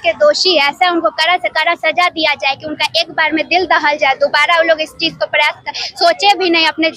इसके दोषी है ऐसा उनको कड़ा से कड़ा सजा दिया जाए कि उनका एक बार में दिल दहल जाए, दोबारा वो लोग इस चीज को सोचे भी नहीं, अपने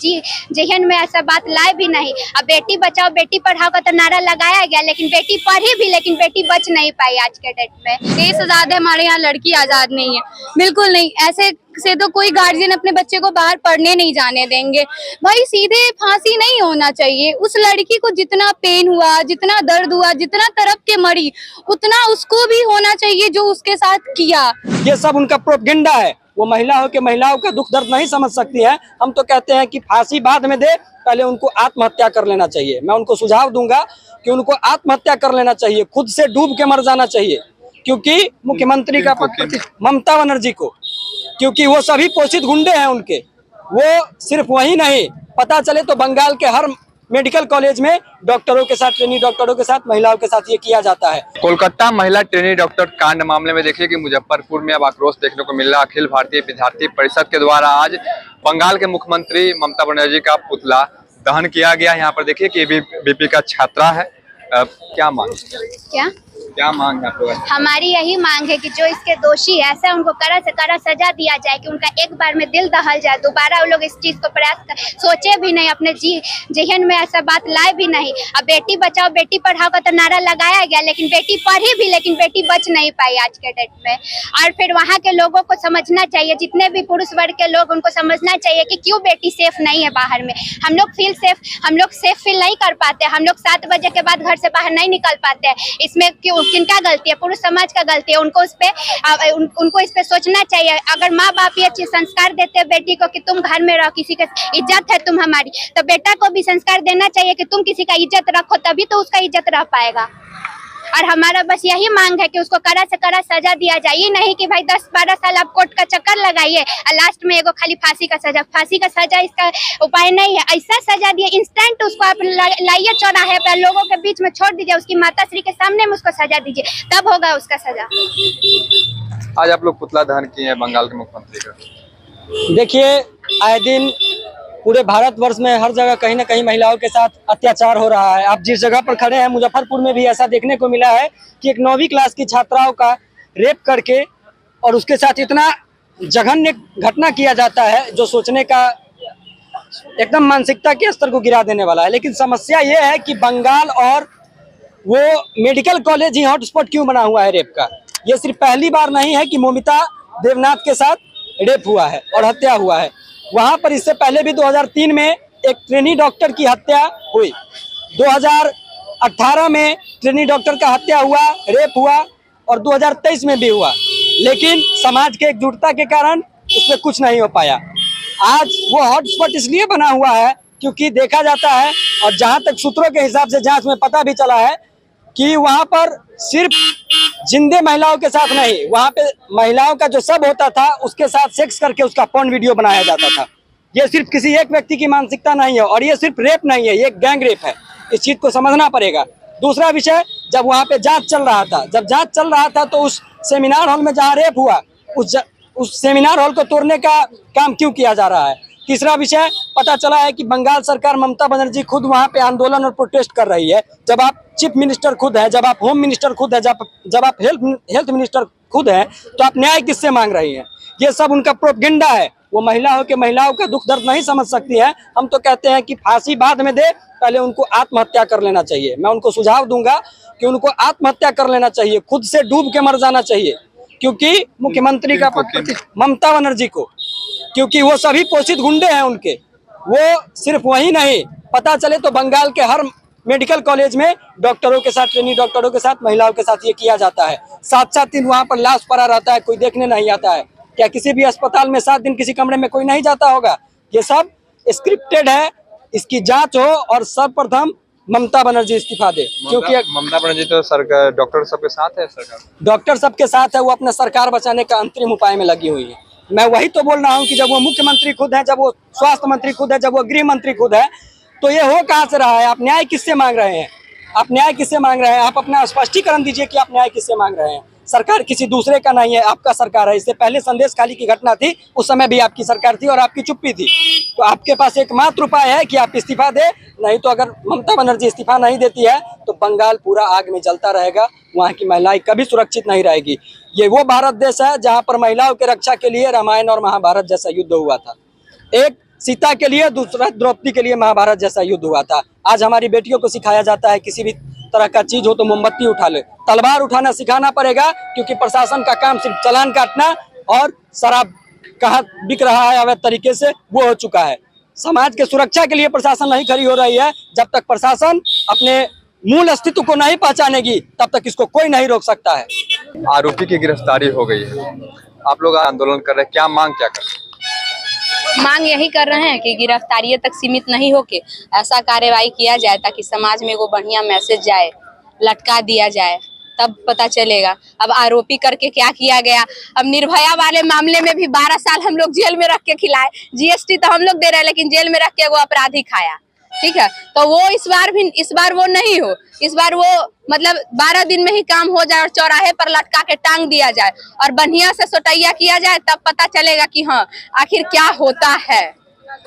जहन में ऐसा बात लाए भी नहीं। अब बेटी बचाओ बेटी पढ़ाओ का तो नारा लगाया गया, लेकिन बेटी पढ़ी भी लेकिन बेटी बच नहीं पाई आज के डेट में। देश आजाद है, हमारे यहाँ लड़की आजाद नहीं है, बिल्कुल नहीं। ऐसे से तो कोई गार्जियन अपने बच्चे को बाहर पढ़ने नहीं जाने देंगे। भाई सीधे फांसी नहीं होना चाहिए। उस लड़की को जितना पेन हुआ, जितना दर्द हुआ, जितना तरफ के मरी, उतना उसको भी होना चाहिए जो उसके साथ किया। ये सब उनका प्रोपेगेंडा है। वो महिला हो के महिलाओं का दुख दर्द नहीं समझ सकती है। हम तो कहते हैं कि फांसी बाद में दे, पहले उनको आत्महत्या कर लेना चाहिए। मैं उनको सुझाव दूंगा कि उनको आत्महत्या कर लेना चाहिए, खुद से डूब के मर जाना चाहिए। क्योंकि मुख्यमंत्री का पद ममता बनर्जी को, क्योंकि वो सभी पोषित गुंडे हैं उनके। वो सिर्फ वही नहीं, पता चले तो बंगाल के हर मेडिकल कॉलेज में डॉक्टरों के साथ, ट्रेनी डॉक्टरों के साथ, महिलाओं के साथ ये किया जाता है। कोलकाता महिला ट्रेनी डॉक्टर कांड मामले में देखिए कि मुजफ्फरपुर में अब आक्रोश देखने को मिल रहा। अखिल भारतीय विद्यार्थी परिषद के द्वारा आज बंगाल के मुख्यमंत्री ममता बनर्जी का पुतला दहन किया गया। यहाँ पर देखिए कि बीपी का छात्रा है। क्या मांग क्या मांग है आप लोग? हमारी यही मांग है कि जो इसके दोषी है ऐसा उनको कड़ा से कड़ा सजा दिया जाए कि उनका एक बार में दिल दहल जाए, दोबारा वो लोग इस चीज को सोचे भी नहीं, अपने जहन में ऐसा बात लाए भी नहीं। अब बेटी बचाओ बेटी पढ़ाओ का तो नारा लगाया गया, लेकिन बेटी पढ़ी भी लेकिन बेटी बच नहीं पाई आज के डेट में। और फिर वहाँ के लोगों को समझना चाहिए, जितने भी पुरुष वर्ग के लोग, उनको समझना चाहिए कि क्यों बेटी सेफ नहीं है बाहर में। हम लोग सेफ फील नहीं कर पाते। हम लोग 7 बजे के बाद घर से बाहर नहीं निकल पाते। इसमें क्यों, किनका गलती है? पुरुष समाज का गलती है। उनको इस पे सोचना चाहिए। अगर माँ बाप ये चीज संस्कार देते हैं बेटी को कि तुम घर में रहो, किसी का इज्जत है तुम हमारी, तो बेटा को भी संस्कार देना चाहिए कि तुम किसी का इज्जत रखो, तभी तो उसका इज्जत रह पाएगा। और हमारा बस यही मांग है कि उसको कड़ा से कड़ा सजा दिया जाए। ये नहीं कि भाई 10-12 साल आप कोर्ट का चक्कर लगाइए और लास्ट में एगो खाली फांसी का सजा इसका उपाय नहीं है। ऐसा सजा दिए, इंस्टेंट उसको आप लाइए चौराहे पर, लोगों के बीच में छोड़ दीजिए, उसकी माता श्री के सामने में उसको सजा दीजिए, तब होगा उसका सजा। आज आप लोग पुतला दहन किए हैं बंगाल के मुख्यमंत्री का। देखिए, आए दिन पूरे भारतवर्ष में हर जगह कहीं ना कहीं महिलाओं के साथ अत्याचार हो रहा है। आप जिस जगह पर खड़े हैं, मुजफ्फरपुर में भी ऐसा देखने को मिला है कि एक 9वीं क्लास की छात्राओं का रेप करके और उसके साथ इतना जघन्य घटना किया जाता है जो सोचने का एकदम मानसिकता के स्तर को गिरा देने वाला है। लेकिन समस्या ये है कि बंगाल और वो मेडिकल कॉलेज ही हॉटस्पॉट क्यों बना हुआ है रेप का। ये सिर्फ पहली बार नहीं है कि ममिता देवनाथ के साथ रेप हुआ है और हत्या हुआ है। वहां पर इससे पहले भी 2003 में एक ट्रेनी डॉक्टर की हत्या हुई, 2018 में ट्रेनी डॉक्टर का हत्या हुआ, रेप हुआ और 2023 में भी हुआ। लेकिन समाज के एकजुटता के कारण उसमें कुछ नहीं हो पाया। आज वो हॉटस्पॉट इसलिए बना हुआ है क्योंकि देखा जाता है, और जहां तक सूत्रों के हिसाब से जांच में पता भी चला है कि वहां पर सिर्फ जिंदे महिलाओं के साथ नहीं, वहां पे महिलाओं का जो सब होता था उसके साथ सेक्स करके उसका पॉर्न वीडियो बनाया जाता था। ये सिर्फ किसी एक व्यक्ति की मानसिकता नहीं है, और ये सिर्फ रेप नहीं है, ये गैंग रेप है। इस चीज को समझना पड़ेगा। दूसरा विषय, जब वहां पे जांच चल रहा था तो उस सेमिनार हॉल में जहां रेप हुआ, उस सेमिनार हॉल को तोड़ने का काम क्यों किया जा रहा है। तीसरा विषय, पता चला है कि बंगाल सरकार, ममता बनर्जी खुद वहां पे आंदोलन और प्रोटेस्ट कर रही है। जब आप चीफ मिनिस्टर खुद है, जब आप होम मिनिस्टर खुद है, जब आप हेल्थ मिनिस्टर खुद है, तो आप न्याय किससे मांग रही हैं? ये सब उनका प्रोपेगेंडा है। वो महिला हो के महिलाओं का दुख दर्द नहीं समझ सकती है। हम तो कहते हैं कि फांसी बाद में दे, पहले उनको आत्महत्या कर लेना चाहिए। मैं उनको सुझाव दूंगा कि उनको आत्महत्या कर लेना चाहिए, खुद से डूब के मर जाना चाहिए। क्योंकि मुख्यमंत्री का पद ममता बनर्जी को, क्योंकि वो सभी पोषित गुंडे हैं उनके। वो सिर्फ वही नहीं, पता चले तो बंगाल के हर मेडिकल कॉलेज में डॉक्टरों के साथ, ट्रेनी डॉक्टरों के साथ, महिलाओं के साथ ये किया जाता है। 7-7 दिन वहां पर लाश पड़ा रहता है, कोई देखने नहीं आता है। क्या किसी भी अस्पताल में 7 दिन किसी कमरे में कोई नहीं जाता होगा? ये सब स्क्रिप्टेड है। इसकी जांच हो और सर्वप्रथम ममता बनर्जी इस्तीफा दे, क्योंकि ममता बनर्जी तो सरकार डॉक्टर सबके साथ है। सरकार डॉक्टर सबके साथ है। वो अपना सरकार बचाने का अंतरिम उपाय में लगी हुई है। मैं वही तो बोल रहा हूँ कि जब वो मुख्यमंत्री खुद है, जब वो स्वास्थ्य मंत्री खुद है, जब वो गृह मंत्री खुद है, तो ये हो कहाँ से रहा है? आप न्याय किससे मांग रहे हैं? आप अपना स्पष्टीकरण दीजिए कि आप न्याय किससे मांग रहे हैं। सरकार किसी दूसरे का नहीं है, आपका सरकार है। इससे पहले संदेश खाली की घटना थी, उस समय भी आपकी सरकार थी और आपकी चुप्पी थी। तो आपके पास एकमात्र उपाय है कि आप इस्तीफा दे, नहीं तो अगर ममता बनर्जी इस्तीफा नहीं देती है तो बंगाल पूरा आग में जलता रहेगा, वहाँ की महिलाएं कभी सुरक्षित नहीं रहेगी। ये वो भारत देश है जहाँ पर महिलाओं के रक्षा के लिए रामायण और महाभारत जैसा युद्ध हुआ था। एक सीता के लिए, दूसरा द्रौपदी के लिए महाभारत जैसा युद्ध हुआ था। आज हमारी बेटियों को सिखाया जाता है किसी भी तरह का चीज हो तो मोमबत्ती उठा ले, तलवार उठाना सिखाना पड़ेगा, क्योंकि प्रशासन का काम सिर्फ चालान काटना और शराब कहाँ बिक रहा है अवैध तरीके से वो हो चुका है। समाज के सुरक्षा के लिए प्रशासन नहीं खड़ी हो रही है। जब तक प्रशासन अपने मूल अस्तित्व को नहीं पहचानेगी तब तक इसको कोई नहीं रोक सकता है। आरोपी की गिरफ्तारी हो गई है, आप लोग आंदोलन कर रहे हैं, क्या मांग क्या कर रहे हैं? मांग यही कर रहे हैं कि गिरफ्तारी तक सीमित नहीं होके ऐसा कार्रवाई किया जाए ताकि समाज में वो बढ़िया मैसेज जाए, लटका दिया जाए, तब पता चलेगा। अब आरोपी करके क्या किया गया। अब निर्भया वाले मामले में भी 12 साल हम लोग जेल में रख के खिलाए, जीएसटी तो हम लोग दे रहे हैं लेकिन जेल में रख के वो अपराधी खाया, ठीक है। तो वो इस बार वो नहीं हो, इस बार वो मतलब 12 दिन में ही काम हो जाए और चौराहे पर लटका के टांग दिया जाए और बढ़िया से सोटैया किया जाए, तब पता चलेगा कि हाँ आखिर क्या होता है।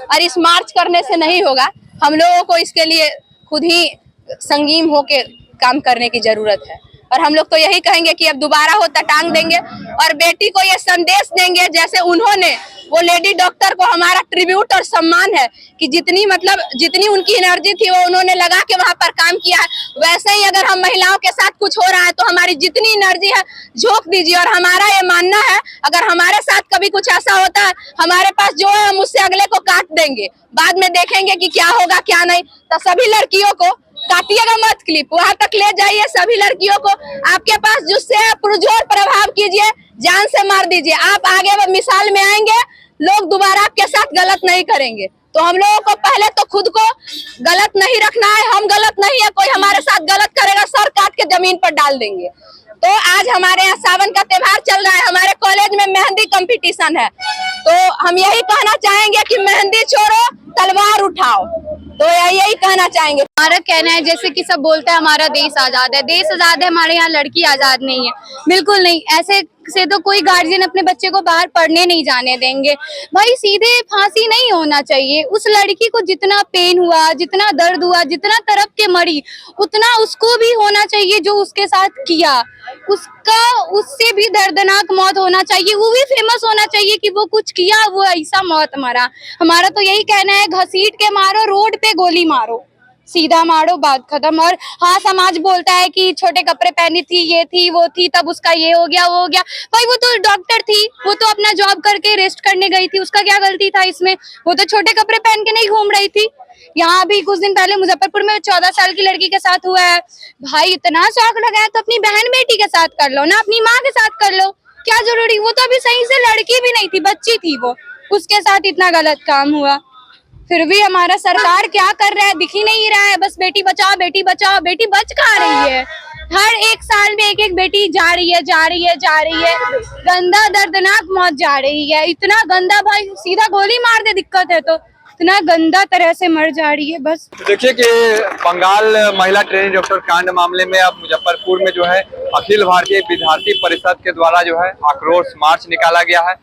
और इस मार्च करने से नहीं होगा, हम लोगों को इसके लिए खुद ही संगीन होके काम करने की जरूरत है। और हम लोग तो यही कहेंगे कि अब दोबारा हो तो टांग देंगे और बेटी को ये संदेश देंगे जैसे उन्होंने वो लेडी डॉक्टर को हमारा ट्रिब्यूट और सम्मान है कि जितनी उनकी एनर्जी थी वो उन्होंने लगा के वहां पर काम किया है, वैसे ही अगर हम महिलाओं के साथ कुछ हो रहा है तो हमारी जितनी एनर्जी है झोंक दीजिए। और हमारा ये मानना है अगर हमारे साथ कभी कुछ ऐसा होता है, हमारे पास जो है हम उससे अगले को काट देंगे, बाद में देखेंगे कि क्या होगा क्या नहीं। तो सभी लड़कियों को काटिएगा मत, क्लिप वहां तक ले जाइए, सभी लड़कियों को आपके पास जिससे पुरजोर प्रभाव कीजिए, जान से मार दीजिए। आप आगे मिसाल में आएंगे, लोग दोबारा आपके साथ गलत नहीं करेंगे। तो हम लोगों को पहले तो खुद को गलत नहीं रखना है, हम गलत नहीं है, कोई हमारे साथ गलत करेगा सर काट के जमीन पर डाल देंगे। तो आज हमारे यहाँ सावन का त्योहार चल रहा है, हमारे कॉलेज में मेहंदी कंपटीशन है, तो हम यही कहना चाहेंगे कि मेहंदी छोड़ो तलवार उठाओ, तो यही कहना चाहेंगे। हमारा कहना है जैसे कि सब बोलते हैं हमारा देश आजाद है, देश आजाद है, हमारे यहाँ लड़की आजाद नहीं है, बिल्कुल नहीं। ऐसे से तो कोई गार्जियन अपने बच्चे को बाहर पढ़ने नहीं जाने देंगे। भाई सीधे फांसी नहीं होना चाहिए। उस लड़की को जितना पेन हुआ, जितना दर्द हुआ, जितना तड़प के मरी, उतना उसको भी होना चाहिए जो उसके साथ किया। उससे भी दर्दनाक मौत होना चाहिए, वो भी फेमस होना चाहिए कि वो कुछ किया, वो ऐसा मौत मरा। हमारा तो यही कहना है घसीट के मारो, रोड पे गोली मारो, सीधा मारो, बात खत्म। और हाँ, समाज बोलता है कि छोटे कपड़े पहनी थी, ये थी वो थी, तब उसका ये हो गया वो हो गया। भाई वो तो डॉक्टर थी, वो तो अपना जॉब करके रेस्ट करने गई थी, उसका क्या गलती था इसमें? वो तो छोटे कपड़े पहन के नहीं घूम रही थी। यहाँ भी कुछ दिन पहले मुजफ्फरपुर में 14 साल की लड़की के साथ हुआ है। भाई इतना शौक लगाया तो अपनी बहन बेटी के साथ कर लो ना, अपनी माँ के साथ कर लो, क्या जरूरी? वो तो अभी सही से लड़की भी नहीं थी, बच्ची थी वो, उसके साथ इतना गलत काम हुआ। फिर भी हमारा सरकार क्या कर रहा है दिख ही नहीं रहा है, बस बेटी बचाओ बेटी बचाओ। बेटी बच कहाँ रही है? हर एक साल में एक बेटी जा रही है, जा रही है, जा रही है, गंदा दर्दनाक मौत जा रही है। इतना गंदा, भाई सीधा गोली मार दे, दिक्कत है तो इतना गंदा तरह से मर जा रही है। बस देखिए कि बंगाल महिला ट्रेनी डॉक्टर कांड मामले में अब मुजफ्फरपुर में जो है अखिल भारतीय विद्यार्थी परिषद के द्वारा जो है आक्रोश मार्च निकाला गया है।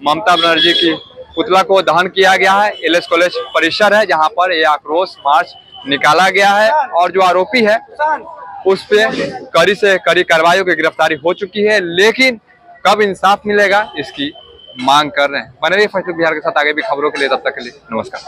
ममता बनर्जी की पुतला को दहन किया गया है। एलएस कॉलेज परिसर है जहां पर ये आक्रोश मार्च निकाला गया है और जो आरोपी है उस पे कड़ी से कड़ी कार्रवाई की गिरफ्तारी हो चुकी है, लेकिन कब इंसाफ मिलेगा इसकी मांग कर रहे हैं। बने रहिए फैसलुक बिहार के साथ, आगे भी खबरों के लिए, तब तक के लिए नमस्कार।